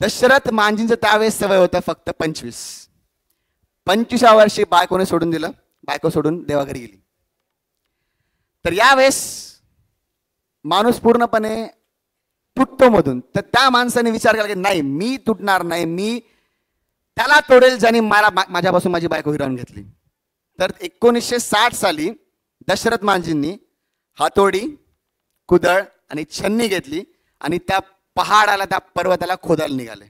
दशरथ मांजींचं त्यावेळेस सवय होतं फक्त 25व्या वर्षी बायकोने सोडून दिलं, बायको सोडून देवाघरी गेली. तर यावेळेस माणूस पूर्णपणे तुटतो मधून. तर त्या माणसाने विचार केला की नाही, मी तुटणार नाही, मी त्याला तोडेल ज्याने माझ्यापासून माझी बायको हिरावून घेतली. तर 1960 साली दशरथ मांजींनी हातोडी, कुदळ आणि छन्नी घेतली आणि त्या पहाडाला, त्या पर्वताला खोदायला निघाले.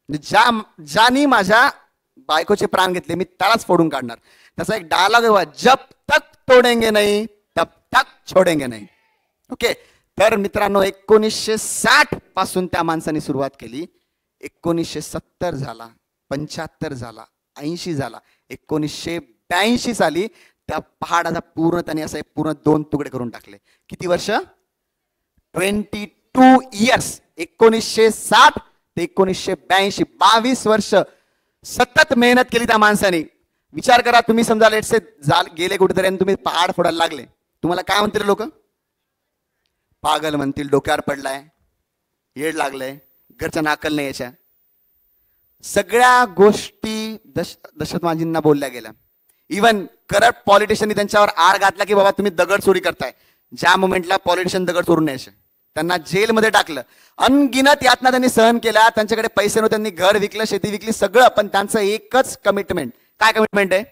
ज्यानी माझ्या बायकोचे प्राण घेतले मी त्यालाच फोडून काढणार. त्याचा एक डायलॉग आहे, जब तक तोडेंगे नाही तब तक छोडेंगे नाही. ओके. तर मित्रांनो 1960 पासून त्या माणसाने सुरुवात केली. 1970 झाला, 75 झाला, 80 झाला, 1982 साली त्या पहाडाचा पूर्ण त्याने असे पूर्ण 2 तुकडे करून टाकले. किती वर्ष? 22 इयर्स. 1960 ते 1982, 22 वर्ष सतत मेहनत केली त्या माणसाने. विचार करा, तुम्ही समजा लेट्स से गेले कुठेतरी आणि तुम्ही पहाड फोडायला लागले, तुम्हाला काय म्हणतील लोक? पागल म्हणतील, डोक्यावर पडलाय, येड लागलंय, घरच्या नाकल नाही. याच्या सगळ्या गोष्टी दशरथ मांजींना बोलल्या गेल्या. इवन करप्ट पॉलिटिशियननी त्यांच्यावर आळ घातला की बाबा तुम्ही दगड चोरी करताय. ज्या मोमेंटला पॉलिटिशियन दगड चोरून न्यायचे त्यांना जेलमध्ये टाकलं. अनगिनत यातना त्यांनी सहन केल्या. त्यांच्याकडे पैसे नव्हते, त्यांनी घर विकलं, शेती विकली, सगळं. पण त्यांचं एकच कमिटमेंट. काय कमिटमेंट आहे?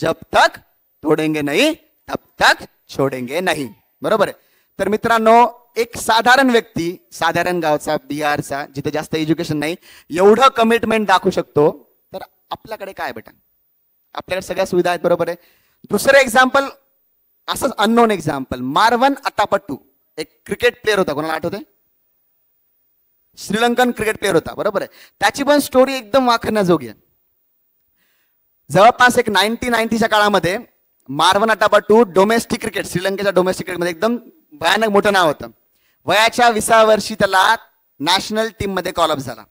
जब तक तोडेंगे नाही तब तक छोडेंगे नाही. बरोबर आहे. तर मित्रांनो, एक साधारण व्यक्ती, साधारण गावचा, बिहारचा, जिथे जास्त एज्युकेशन नाही, एवढं कमिटमेंट दाखवू शकतो. तर आपल्याकडे काय बेटा? आपल्याकडे सगळ्या सुविधा आहेत. बरोबर आहे. दुसरं एक्झाम्पल, असंच अननोन एक्झाम्पल, मारवन अटापट्टू, एक क्रिकेट प्लेअर होता. कोणाला आठवते? श्रीलंकन क्रिकेट प्लेअर होता. बरोबर आहे. त्याची पण स्टोरी एकदम वाखण्याजोगी आहे. जवळपास एक 1990च्या काळामध्ये मारवन अटापट्टू डोमेस्टिक क्रिकेट, श्रीलंकेच्या डोमेस्टिक क्रिकेटमध्ये एकदम भयानक मोठं नाव होतं. वयाच्या 20व्या वर्षी त्याला नॅशनल टीम मध्ये कॉल अप झाला.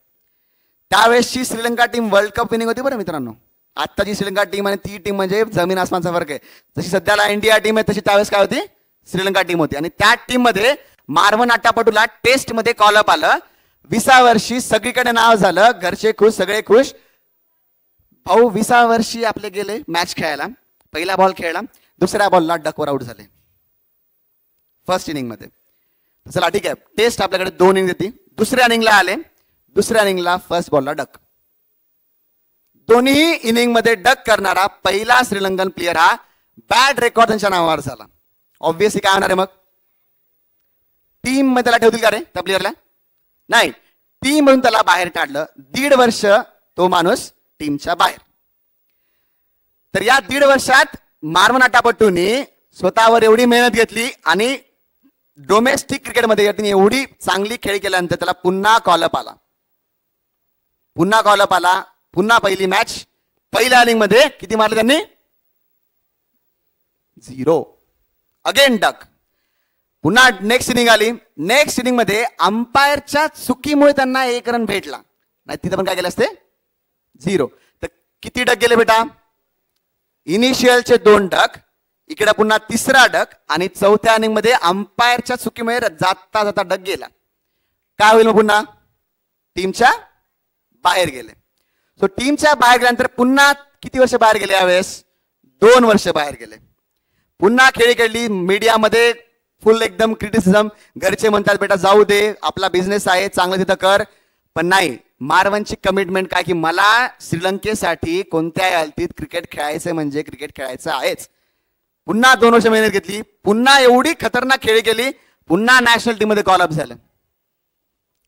त्यावेळेसची Sri Lanka team world cup winning होती. बरं मित्रांनो, आत्ताची श्रीलंका टीम आणि ती टीम म्हणजे जमीन आसमानचा फरक आहे. जशी सध्याला इंडिया टीम आहे तशी त्यावेळेस काय होती? श्रीलंका टीम होती. आणि त्या टीम मध्ये मारवन अटापट्टूला टेस्ट मध्ये कॉल अप आलं. 20व्या वर्षी सगळीकडे नाव झालं, घरचे खुश, सगळे खुश. भाऊ 20व्या वर्षी आपले गेले मॅच खेळायला. पहिला बॉल खेळला, दुसऱ्या बॉलला डकवर आउट झाले फर्स्ट इनिंग मध्ये. चला ठीक आहे, टेस्ट आपल्याकडे 2 इनिंग देते. दुसऱ्या इनिंगला आले, दुसऱ्या इनिंगला फर्स्ट बॉलला डक. दोन्ही इनिंग मध्ये डक करणारा पहिला श्रीलंकन प्लेअर हा बॅड रेकॉर्ड त्यांच्या नावावर झाला. ऑब्व्हियसली काय होणार आहे मग? टीम मध्ये त्याला ठेवतील का रे त्या प्लेअरला? नाही, टीम म्हणून त्याला बाहेर काढलं. 1.5 वर्ष तो माणूस टीमच्या बाहेर. तर या 1.5 वर्षात मारवन अटापट्टूने स्वतःवर एवढी मेहनत घेतली आणि डोमेस्टिक क्रिकेटमध्ये त्यांनी एवढी चांगली खेळ केल्यानंतर त्याला पुन्हा कॉलअप आला. पुन्हा पहिली मॅच, पहिल्या इनिंग मध्ये किती मारले त्यांनी? 0. Again duck. पुन्हा नेक्स्ट इनिंग आली. नेक्स्ट इनिंग मध्ये अंपायरच्या चुकीमुळे त्यांना 1 रन भेटला, नाही तिथे पण काय केलं असते? 0. तर किती डक गेले बेटा? इनिशियलचे 2 डक, इकडे पुन्हा 3रा डक आणि 4थ्या इनिंग मध्ये अंपायरच्या चुकीमुळे जाता जाता डक गेला. काय होईल मग? पुन्हा टीमच्या बाहेर गेले. सो टीमच्या बाहेर गेल्यानंतर पुन्हा किती वर्ष बाहेर गेले? यावेळेस 2 वर्ष बाहेर गेले. पुन्हा खेळी खेळली, मीडियामध्ये फुल एकदम क्रिटिसिझम. घरचे म्हणतात बेटा जाऊ दे, आपला बिझनेस आहे, चांगलं तिथं कर. पण नाही, मारवनची कमिटमेंट काय की मला श्रीलंकेसाठी कोणत्याही हालतीत क्रिकेट खेळायचं म्हणजे क्रिकेट खेळायचं आहेच. पुन्हा 2 वर्ष मेहनत घेतली, पुन्हा एवढी खतरनाक खेळी केली, पुन्हा नॅशनल टीम मध्ये कॉल अप झालं.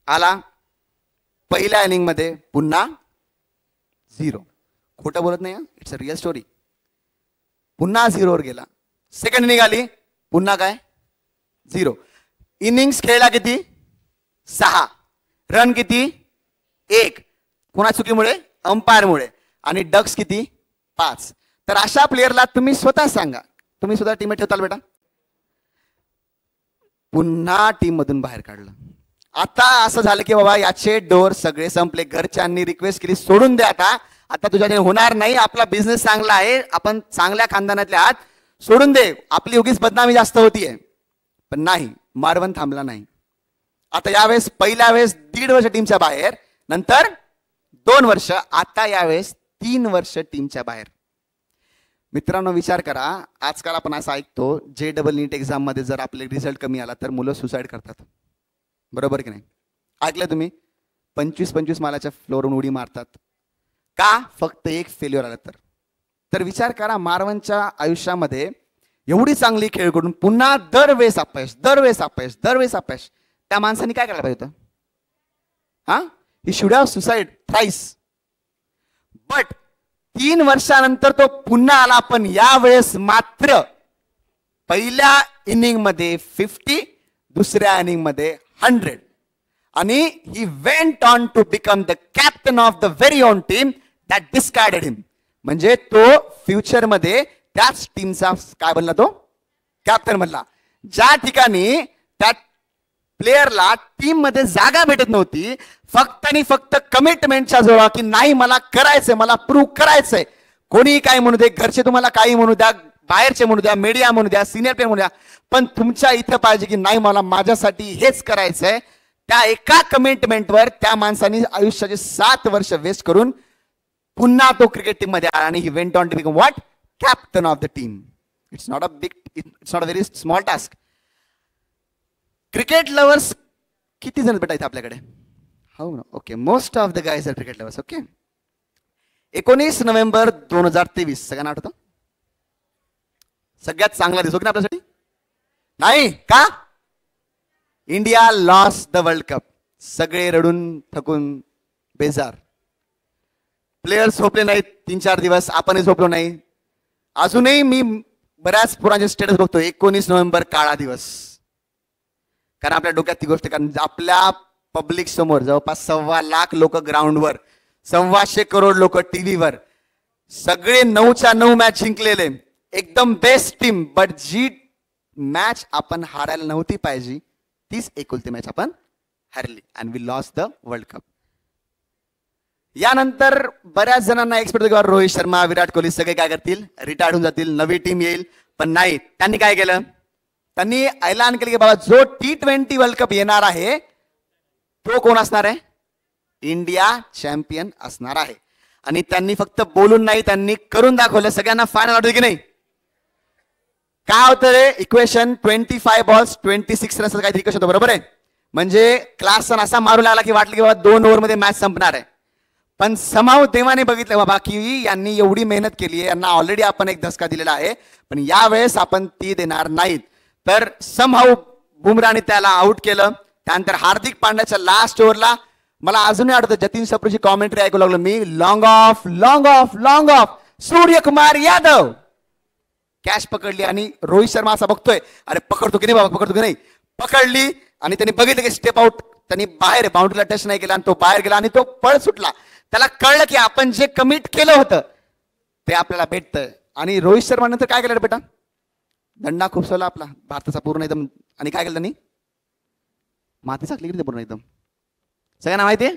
आला पहिल्या इनिंग मध्ये पुन्हा 0. खोटं बोलत नाही, इट्स अ रिअल स्टोरी. पुन्हा 0 वर गेला. सेकंड इनिंग आली, पुन्हा काय? 0. इनिंग्स खेळला किती? 6. रन किती? 1. कोणा चुकीमुळे? अंपायरमुळे. आणि डक्स किती? 5. तर अशा प्लेअरला तुम्ही स्वतः सांगा, तुम्ही स्वतः टीममध्ये ठेवताल बेटा? पुन्हा टीम मधून बाहेर काढलं. आता असं झालं की बाबा याचे डोर सगळे संपले. घरच्यांनी रिक्वेस्ट केली सोडून दे, आता तुझ्याने होणार नाही, आपला बिझनेस चांगला आहे, आपण चांगल्या खानदानातले आहात, सोडून दे, आपली उगीच बदनामी जास्त होतीये. पण नाही, मारवन थांबला नाही. आता यावेळेस पहिल्या वेळेस 1.5 वर्ष टीमच्या बाहेर, नंतर 2 वर्ष, आता यावेळेस 3 वर्ष टीमच्या बाहेर. मित्रांनो विचार करा, आजकाल आपण असं ऐकतो JEE नीट एक्झाम मध्ये जर आपले रिझल्ट कमी आला तर मुलं सुसाईड करतात. बरोबर की नाही? ऐकलं तुम्ही? 25-25 मालाच्या फ्लोअरवरून उडी मारतात. का? फक्त एक फेल्युअर आलं तर. तर विचार करा, मारवनच्या आयुष्यामध्ये एवढी चांगली खेळ करून पुन्हा दरवेळेस अपयश, दरवेळेस अपयश, दरवेळेस अपयश. त्या माणसाने काय करायला पाहिजे होतं? हा, he should have suicide thrice. But 3 वर्षानंतर तो पुन्हा आला, पण यावेळेस मात्र पहिल्या इनिंग मध्ये 50, दुसऱ्या इनिंग मध्ये 100. आणि he went on to become the captain of the very own team that discarded him. म्हणजे तो फ्युचर मध्ये त्याच टीमचा काय बनला? तो कॅप्टन बनला. ज्या ठिकाणी त्या प्लेयरला टीम मध्ये जागा भेटत नव्हती, फक्त आणि फक्त कमिटमेंटच्या जोरा की नाही मला करायचंय, मला प्रूव्ह करायचंय. कोणी काय म्हणू दे, घरचे तुम्हाला काही म्हणू द्या, बाहेरचे म्हणू द्या, मीडिया म्हणू द्या, सिनियर प्लेयर म्हणू द्या, पण तुमच्या इथं पाहिजे की नाही मला माझ्यासाठी हेच करायचंय. त्या एका कमिटमेंटवर त्या माणसाने आयुष्याचे 7 वर्ष वेस्ट करून पुन्हा तो क्रिकेट टीम मध्ये आला आणि he went on to become what? Captain of the team. It's not a very small task. Cricket lovers किती जण भेटायचे आपल्याकडे? हो ना, okay. Most of the guys are cricket lovers. Okay. 19 November 2023 सगळ्यांना आठवतं? सगळ्यात चांगला दिवस की आपल्यासाठी? नाही का? India loss the world cup. सगळे रडून थकून बेजार. प्लेयर्स झोपले नाहीत 3-4 दिवस, आपणही झोपलो नाही. अजूनही मी बऱ्याच पोरांचे स्टेटस बघतो 19 नोव्हेंबर काळा दिवस. कारण आपल्या डोक्यात ती गोष्ट, कारण आपल्या पब्लिक समोर जवळपास 1.25 लाख लोक ग्राउंडवर, 125 करोड लोक टीव्हीवर, सगळे 9च्या 9 मॅच जिंकलेले, एकदम बेस्ट टीम. बट जी मॅच आपण हारायला नव्हती पाहिजे तीच एकुलती मॅच आपण हरली and we lost the world cup. यानंतर बऱ्याच जणांना एक्सपेक्ट होतं रोहित शर्मा, विराट कोहली सगळे काय करतील? रिटायर्ड होऊन जातील, नवी टीम येईल. पण नाही, त्यांनी काय केलं? त्यांनी ऐलान केलं की बाबा जो T20 वर्ल्ड कप येणार आहे तो कोण असणार आहे? इंडिया चॅम्पियन असणार आहे. आणि त्यांनी फक्त बोलून नाही, त्यांनी करून दाखवलं. सगळ्यांना फायनल वाटतं की नाही? काय होतं रे इक्वेशन? 25 बॉल्स 26 रन्स काहीतरी इक्वेशन होतं, बरोबर आहे? म्हणजे क्लास असा मारू लागला की वाटलं की बाबा 2 ओव्हरमध्ये मॅच संपणार आहे. पण समाव देवाने बघितलं बाबा की यांनी एवढी मेहनत केली आहे, यांना ऑलरेडी आपण एक धसका दिलेला आहे, पण यावेळेस आपण ती देणार नाहीत. तर समहाऊ बुमराने त्याला आउट केलं. त्यानंतर हार्दिक पांड्याच्या लास्ट ओव्हरला मला अजूनही आठवतं जतीन सप्रूची कॉमेंट्री ऐकू लागलो मी, long off long off long off Suryakumar Yadav catch पकडली. आणि रोहित शर्मा असा बघतोय, अरे पकडतो की नाही बाबा, पकडतो की नाही, पकडली. आणि त्यांनी बघितलं की स्टेप आउट, त्यांनी बाहेर बाउंड्रीला टच नाही केला आणि तो बाहेर गेला आणि तो पळ सुटला. त्याला कळलं की आपण जे कमिट केलं होतं ते आपल्याला भेटतं. आणि रोहित शर्मा नंतर काय केलं बेटा? दंडा खुपसवला आपला भारताचा पूर्ण एकदम. आणि काय केलं त्यांनी? माती चाकली की पूर्ण एकदम. सगळ्यांना माहिती आहे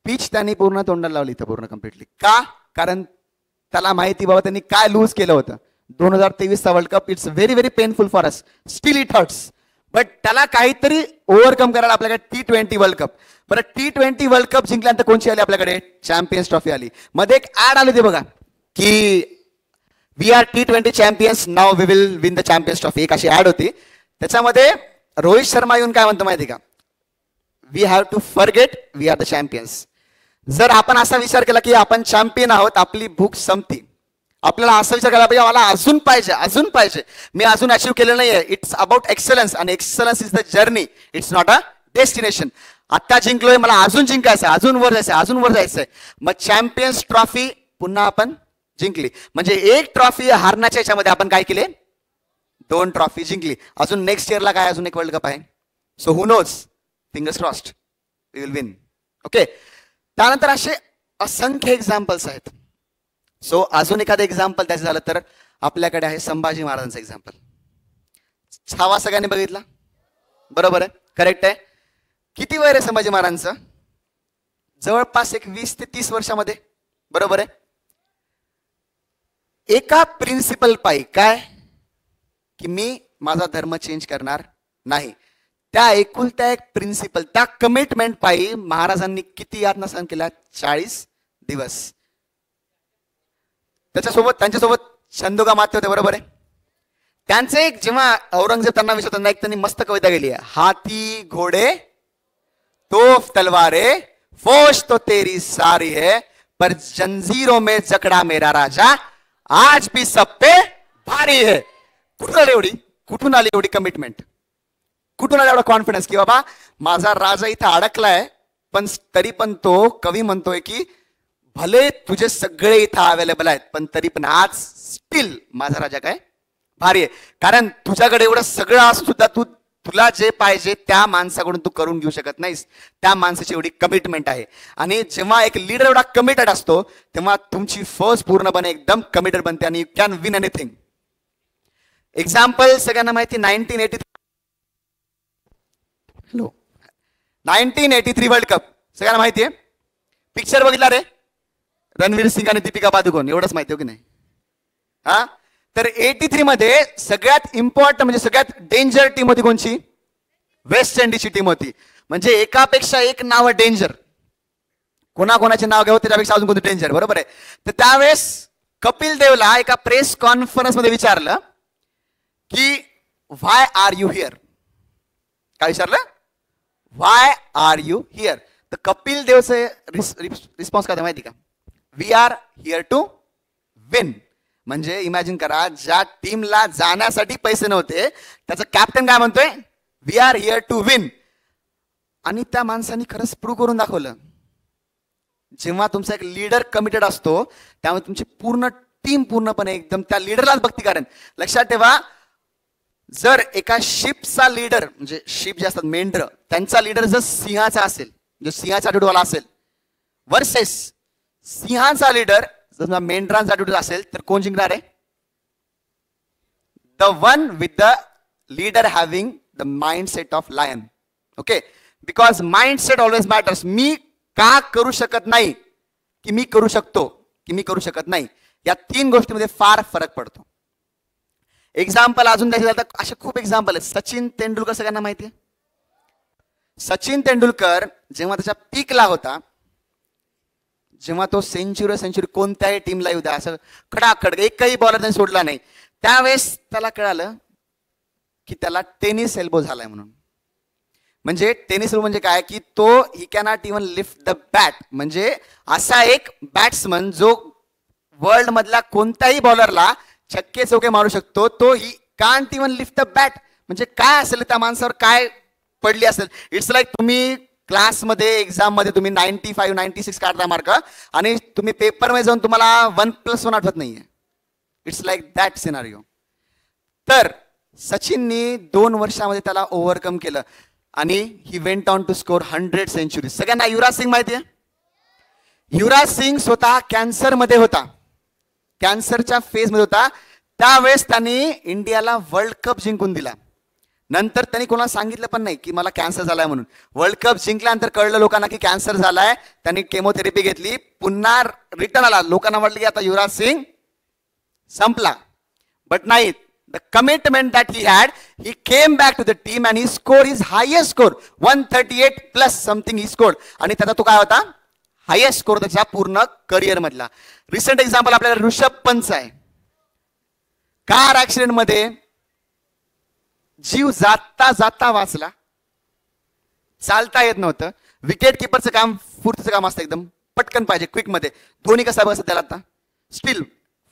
पिच त्यांनी पूर्ण तोंडाला लावली इथं पूर्ण कम्प्लिटली. का? कारण त्याला माहिती बाबा त्यांनी काय लूज केलं होतं. 2023चा world cup it's very very painful for us, still it hurts. But त्याला काहीतरी ओव्हरकम करायला आपल्याकडे T20 वर्ल्ड कप. बरं T20 वर्ल्ड कप जिंकल्यानंतर कोणची आली आपल्याकडे? चॅम्पियन्स ट्रॉफी आली. मध्ये एक ऍड आली होती बघा की we are T20 champions, now we will win the champions trophy, एक अशी ऍड होती. त्याच्यामध्ये रोहित शर्मा येऊन काय म्हणतो माहिती का? We have to forget we are the champions. जर आपण असा विचार केला की आपण चॅम्पियन आहोत, आपली भूक संपती. आपल्याला असा विचार केला पाहिजे मला अजून पाहिजे, अजून पाहिजे, मी अजून अचीव्ह केलेलं नाहीये. इट्स अबाउट एक्सलन्स आणि excellence is the journey, it's not a destination. आता जिंकलोय, मला अजून जिंकायचं, अजून वर जायचंय, अजून वर जायचंय. मग चॅम्पियन्स ट्रॉफी पुन्हा आपण जिंकली. म्हणजे एक ट्रॉफी हारण्याच्या याच्यामध्ये आपण काय केले? 2 ट्रॉफी जिंकली. अजून नेक्स्ट इयरला काय अजून एक वर्ल्ड कप आहे. So who knows, fingers crossed, we will win. Okay. त्यानंतर असे असंख्य एक्झाम्पल्स आहेत. सो अजून एखादं एक्झाम्पल द्यायचं झालं तर आपल्याकडे आहे संभाजी महाराजांचं एक्झाम्पल. छावा सगळ्यांनी बघितला? बरोबर आहे, करेक्ट आहे. किती वय रे संभाजी महाराजांचं? जवळपास एक 20 ते 30 वर्षामध्ये, बरोबर आहे. एका प्रिन्सिपल पायी काय की मी माझा धर्म चेंज करणार नाही, त्या एकुलत्या एक प्रिन्सिपल, त्या कमिटमेंट पायी महाराजांनी किती यातना सहन केल्या? 40 दिवस. त्यांच्यासोबत छंदोगा माते होते, बरोबर आहे. त्यांचे एक जेव्हा औरंगजेब त्यांना विचारताना एक त्यांनी मस्त कविता गेली आहे, हाती घोडे तोफ तलवारे फौज तो तेरी सारी है पर जंजीरों में जकड़ा मेरा राजा आज भी सब पे भारी है. कुठून आली एवढी कमिटमेंट? कुठून आला एवढा कॉन्फिडन्स की बाबा माझा राजा इथं अडकलाय, पण तरी पण तो कवी म्हणतोय की भले तुझे सगळे इथं अवेलेबल आहेत, पण तरी पण आज स्टील माझा राजा काय भारी आहे. कारण तुझ्याकडे एवढं सगळं असून सुद्धा तुला जे पाहिजे त्या माणसाकडून तू करून घेऊ शकत नाहीस. त्या माणसाची एवढी कमिटमेंट आहे. आणि जेव्हा एक लीडर एवढा कमिटेड असतो तेव्हा तुमची फौज पूर्णपणे एकदम कमिटेड बनते आणि you can win anything. Example सगळ्यांना माहिती, 1983 वर्ल्ड कप सगळ्यांना माहिती आहे. पिक्चर बघितला रे, रणवीर सिंग आणि दीपिका पादुकोण, एवढंच माहिती हो की नाही? हा, तर 83 मध्ये सगळ्यात इम्पॉर्टंट म्हणजे सगळ्यात डेंजर टीम होती कोणची? वेस्ट इंडिजची टीम होती. म्हणजे एकापेक्षा एक नाव डेंजर. कोणाकोणाचे नाव घ्यावं त्याच्यापेक्षा अजून कोणतं डेंजर, बरोबर आहे. तर त्यावेळेस कपिल देवला एका प्रेस कॉन्फरन्स मध्ये विचारलं की व्हाय आर यू हिअर? काय विचारलं? Why are you here? तर कपिल देवचे रिस्पॉन्स काय माहिती का? We are here to win. म्हणजे इमॅजिन करा, ज्या टीमला जाण्यासाठी पैसे नव्हते त्याचा कॅप्टन काय म्हणतोय? We are here to win. आणि त्या माणसाने खरंच प्रूव्ह करून दाखवलं. जेव्हा तुमचा एक लीडर कमिटेड असतो त्यामुळे तुमची पूर्ण टीम पूर्णपणे एकदम त्या लीडरलाच बघती. कारण लक्षात ठेवा, जर एका शिपचा लीडर म्हणजे शिप जे असतात मेंढर, त्यांचा लीडर जर सिंहाचा असेल, जो सिंहाचा ॲटिट्यूडवाला असेल, वर्सेस सिंहाचा लीडर जर मेंढरांचा ॲटिट्यूड असेल, तर कोण जिंकणार आहे? The one with the leader having the mindset of lion. Okay, because mindset always matters. मी का करू शकत नाही की मी करू शकतो की मी करू शकत नाही, या 3 गोष्टीमध्ये फार फरक पडतो. एक्झाम्पल अजून द्यायचं झालं तर असे खूप एक्झाम्पल आहेत. सचिन तेंडुलकर सगळ्यांना माहिती आहे. सचिन तेंडुलकर जेव्हा त्याच्या पीकला होता, जेव्हा तो सेंचुरी कोणत्याही टीमला येऊ द्या असं खडाखड एकही बॉलर त्यांनी सोडला नाही, त्यावेळेस त्याला कळालं की त्याला टेनिस एल्बो झालाय म्हणून. म्हणजे टेनिस एल्बो म्हणजे काय की तो ही cannot even lift the bat. म्हणजे असा एक बॅट्समन जो वर्ल्ड मधला कोणत्याही बॉलरला छक्के चौके मारू शकतो, तो he can't even lift the bat. म्हणजे काय असेल त्या माणसावर काय पडली असेल. इट्स लाईक तुम्ही क्लासमध्ये एक्झाममध्ये तुम्ही 95 96 काढता मार्क आणि तुम्ही पेपरमध्ये जाऊन तुम्हाला 1+1 आठवत नाहीये. It's like that scenario. तर सचिननी 2 वर्षामध्ये त्याला ओव्हरकम केलं आणि he went on to score 100 century. सगळ्यांना युवराज सिंग माहिती आहे. युवराज सिंग स्वतः कॅन्सरमध्ये होता, कॅन्सरच्या फेजमध्ये होता. त्यावेळेस त्यांनी इंडियाला वर्ल्ड कप जिंकून दिला. नंतर त्यांनी कोणाला सांगितलं पण नाही की मला कॅन्सर झालाय म्हणून. वर्ल्ड कप जिंकल्यानंतर कळलं लोकांना की कॅन्सर झालाय. त्यांनी केमोथेरपी घेतली, पुन्हा रिटर्न आला. लोकांना वाटलं की आता युवराज सिंग संपला, बट नाही. The commitment that he had, he came back to the team and he scored his highest score 138+ something he score. आणि त्याचा तो काय होता? हायेस्ट स्कोर त्याच्या पूर्ण करिअर मधला. रिसेंट एक्झाम्पल आपल्याला ऋषभ पंत आहे. कार ऍक्सिडेंट मध्ये जीव जाता जाता वाचला, चालता येत नव्हतं. विकेट किपरचं काम फुर्तीचं काम असतं, एकदम पटकन पाहिजे क्विक मध्ये. धोनी कसा बसत त्याला आता स्टील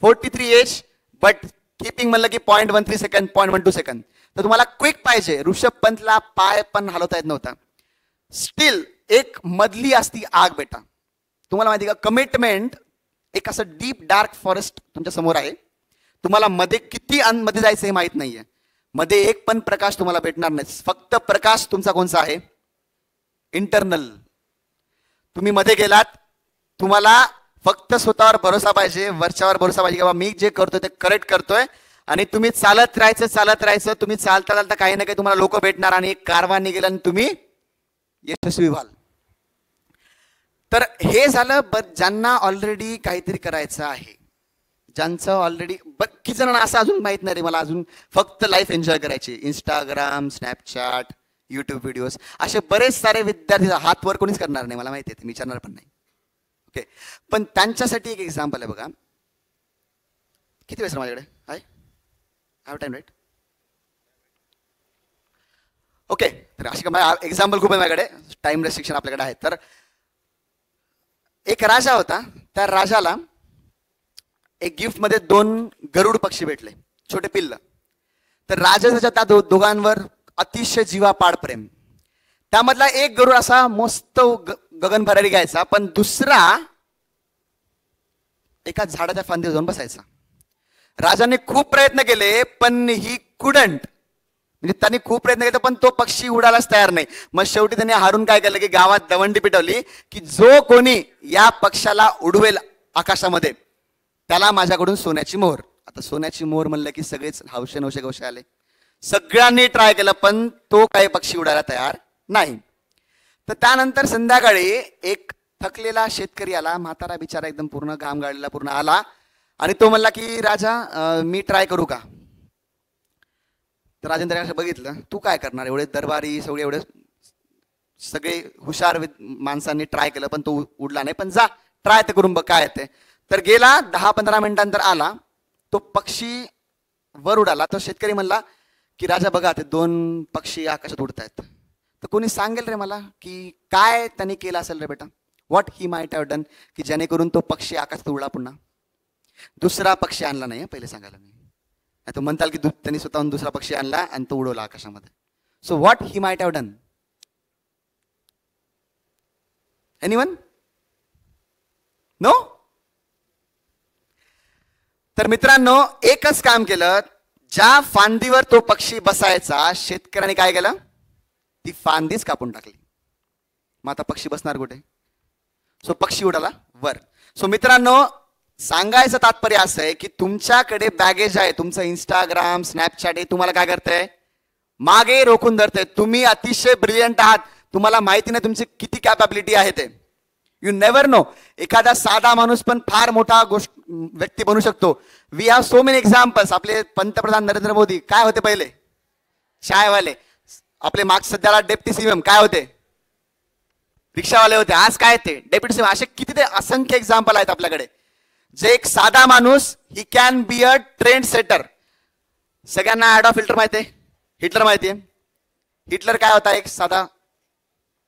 43 एज, बट कीपिंग म्हणलं की 0.13 सेकंद 0.12 सेकंद. तर तुम्हाला क्विक पाहिजे. ऋषभ पंतला पाय पण हलवता येत नव्हता. स्टील एक मधली असती आग बेटा. तुम्हाला माहिती का, कमिटमेंट एक असं डीप डार्क फॉरेस्ट तुमच्या समोर आहे. तुम्हाला मध्ये किती मध्ये जायचं हे माहित नाहीये. मध्ये एक पण प्रकाश तुम्हाला भेटणार नाही. फक्त प्रकाश तुमचा कोणता आहे? इंटरनल. तुम्ही मध्ये गेलात, तुम्हाला फक्त स्वतःवर भरोसा पाहिजे, वरच्यावर भरोसा पाहिजे की बाबा मी जे करतोय ते करेक्ट करतोय. आणि तुम्ही चालत राहायचं. तुम्ही चालता चालता काही ना काही तुम्हाला लोक भेटणार आणि एक कारवानी गेला आणि तुम्ही यशस्वी व्हाल. तर हे झालं ज्यांना ऑलरेडी काहीतरी करायचं आहे, ज्यांचं ऑलरेडी. किती जणांना असं अजून माहित नाही रे, मला अजून फक्त लाईफ एन्जॉय करायची. इंस्टाग्राम, स्नॅपचॅट, युट्यूब व्हिडिओज, असे बरेच सारे विद्यार्थी हात वर कोणीच करणार नाही, मला माहिती आहे, मी विचारणार पण नाही. ओके, पण त्यांच्यासाठी एक एक्झाम्पल आहे बघा. किती वेळ सर माझ्याकडे आहे? Have time right? ओके, तर अशी का एक्झाम्पल खूप आहे माझ्याकडे, टाइम रेस्ट्रिक्शन आपल्याकडे आहे. तर एक राजा होता, त्या राजाला एक गिफ्टमध्ये 2 गरुड पक्षी भेटले, छोटे पिल्ल. तर राजाच्या त्या दोघांवर अतिशय जीवापाड प्रेम. त्यामधला एक गरुड असा मस्त गगन भरारी घ्यायचा, पण दुसरा एका झाडाच्या फांदीवर जाऊन बसायचा. राजाने खूप प्रयत्न केले पण ही कुडंट, म्हणजे त्यांनी खूप प्रयत्न केले पण तो पक्षी उडायलाच तयार नाही. मग शेवटी त्यांनी हारून काय केलं की गावात दवंडी पिटवली की जो कोणी या पक्षाला उडवेल आकाशामध्ये त्याला माझ्याकडून सोन्याची मोहर. आता सोन्याची मोहर म्हणलं की सगळेच हौशे नवशे गवशे आले. सगळ्यांनी ट्राय केलं पण तो काही पक्षी उडायला तयार नाही. तर त्यानंतर संध्याकाळी एक थकलेला शेतकरी आला, म्हातारा बिचारा एकदम पूर्ण घाम गाळलेला पूर्ण आला आणि तो म्हणला की राजा मी ट्राय करू का? तर राजेंद्र असं बघितलं, तू काय करणार, एवढे दरबारी एवढे सगळे हुशार माणसांनी ट्राय केलं पण तो उडला नाही, पण जा ट्राय तर करून बघ काय येते. तर गेला 10-15 मिनिटांनंतर आला, तो पक्षी वर उडाला. तो शेतकरी म्हणला की राजा बघा ते 2 पक्षी आकाशात उडत आहेत. तर कोणी सांगेल रे मला की काय त्यांनी केलं असेल रे बेटा, what he might have done, की जेणेकरून तो पक्षी आकाशात उडला पुन्हा. दुसरा पक्षी आणला नाही, पहिले सांगायला मी. तो म्हणताल की त्यांनी स्वतःहून दुसरा पक्षी आणला आणि तो उडवला आकाशामध्ये. So what he might have done? Anyone? No? तर मित्रांनो एकच काम केलं, ज्या फांदीवर तो पक्षी बसायचा शेतकऱ्याने काय केलं, ती फांदीच कापून टाकली. मग आता पक्षी बसणार कुठे? सो पक्षी उडाला वर. सो मित्रांनो सांगायचं तात्पर्य असं आहे की तुमच्याकडे बॅगेज आहे, तुमचं इंस्टाग्राम स्नॅपचॅट हे तुम्हाला काय करतंय, मागे रोखून धरतंय. तुम्ही अतिशय ब्रिलियंट आहात, तुम्हाला माहिती नाही तुमची किती कॅपॅबिलिटी आहे ते. यू नेव्हर नो, एखादा साधा माणूस पण फार मोठा व्यक्ती बनू शकतो. We have so many examples. आपले पंतप्रधान नरेंद्र मोदी काय होते पहिले? चायवाले. आपले मार्क्स सध्याला डेप्टी सीएम काय होते? रिक्षावाले होते. आज काय ते डेप्युटी सीएम. असे किती ते असंख्य एक्झाम्पल आहेत आपल्याकडे. जे एक साधा माणूस he can be a trend setter. सगळ्यांना ऍडॉल्फ हिटलर माहिती आहे? हिटलर माहिती आहे? हिटलर काय होता? एक साधा,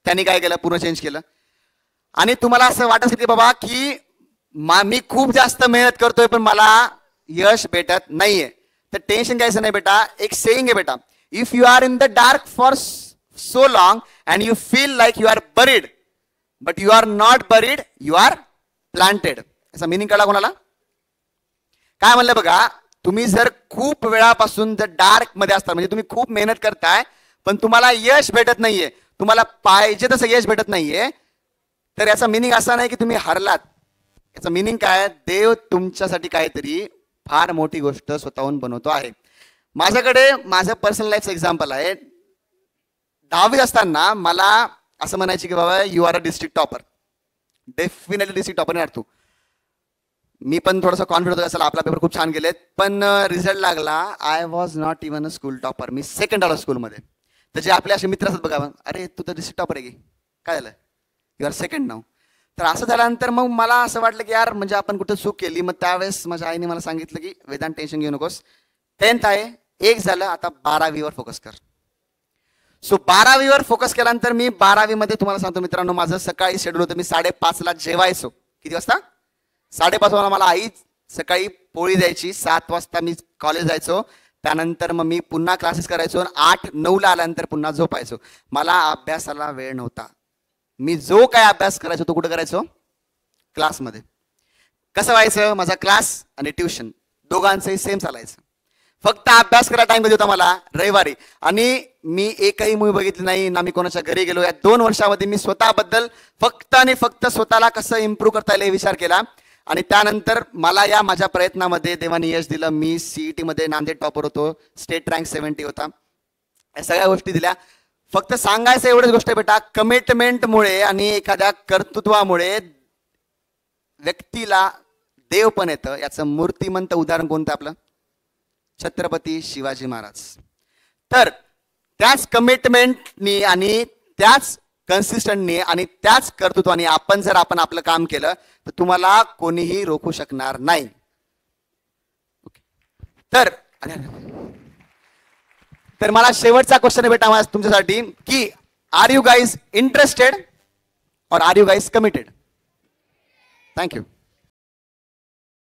त्यांनी काय केलं, पूर्ण चेंज केलं. आणि तुम्हाला असं वाटत असेल की बाबा की मी खूप जास्त मेहनत करतोय पण मला यश भेटत नाहीये, तर टेन्शन घ्यायचं नाही बेटा. एक सेइंग आहे बेटा, if you are in the dark for so long and you feel like you are buried but you are not buried, you are planted. याचा मिनिंग कळला कोणाला? काय म्हणलं बघा, तुम्ही जर खूप वेळापासून जर डार्क मध्ये असता, म्हणजे तुम्ही खूप मेहनत करताय पण तुम्हाला यश भेटत नाहीये, तुम्हाला पाहिजे तसं यश भेटत नाहीये, तर याचा मिनिंग असा नाही की तुम्ही हरलात. याचा मिनिंग काय, देव तुमच्यासाठी काहीतरी फार मोठी गोष्ट स्वतःहून बनवतो आहे. माझ्याकडे माझं पर्सनल लाईफचं एक्झाम्पल आहे. 10वी असताना मला असं म्हणायचे की बाबा you are a district topper. Definitely district topper येणार तू. मी पण थोडासा कॉन्फिडन्स होता, चला आपला पेपर खूप छान गेलेत, पण रिझल्ट लागला, I was not even a school topper. Me second आलो स्कूलमध्ये. तर जे आपले असे मित्र असतात बघा, अरे तू तर डिस्ट्रिक्ट टॉपर आहे की काय झालं, यू आर सेकंड नाव. तर असं झाल्यानंतर मग मला असं वाटलं की यार म्हणजे आपण कुठं चूक केली. मग त्यावेळेस माझ्या आईने मला सांगितलं की वेदांत टेन्शन घेऊ नकोस, 10th आहे, एक झालं, आता 12वीवर फोकस कर. सो 12वीवर फोकस केल्यानंतर मी 12वीमध्ये तुम्हाला सांगतो मित्रांनो, माझं सकाळी शेड्यूल होतं. मी 5:30ला जेवायचो. किती वाजता? 5:30 वाजता मला आई सकाळी पोळी द्यायची. 7 वाजता मी कॉलेज जायचो. त्यानंतर मग मी पुन्हा क्लासेस करायचो. 8-9ला आल्यानंतर पुन्हा झोपायचो. मला अभ्यासाला वेळ नव्हता. मी जो काय अभ्यास करायचो तो कुठं करायचो? क्लासमध्ये. कसं व्हायचं, माझा क्लास आणि ट्युशन दोघांचंही सेम चालायचं. फक्त अभ्यास करायला टाइम कधी होता मला? रविवारी. आणि मी एकही मूवी बघितली नाही, ना मी कोणाच्या घरी गेलो. या 2 वर्षामध्ये मी स्वतःबद्दल फक्त आणि फक्त स्वतःला कसं इम्प्रूव्ह करता येईल विचार केला. आणि त्यानंतर मला या माझ्या प्रयत्नामध्ये देवाने यश दिलं. मी CET मध्ये नांदेड टॉपर होतो, स्टेट रँक 70 होता. या सगळ्या गोष्टी दिल्या. फक्त सांगायचं एवढंच गोष्ट आहे बेटा, कमिटमेंटमुळे आणि एखाद्या कर्तृत्वामुळे व्यक्तीला देव पण येतं. याचं मूर्तिमंत उदाहरण कोणतं? आपलं छत्रपती शिवाजी महाराज. तर त्याच कमिटमेंटनी आणि त्याच कन्सिस्टंटनी आणि त्याच कर्तृत्वाने आपण जर आपलं काम केलं तर तुम्हाला कोणीही रोखू शकणार नाही. तर मला शेवटचा क्वेश्चन भेटा तुमच्यासाठी की आर यू गाईज इंटरेस्टेड और are you guys committed? Thank you.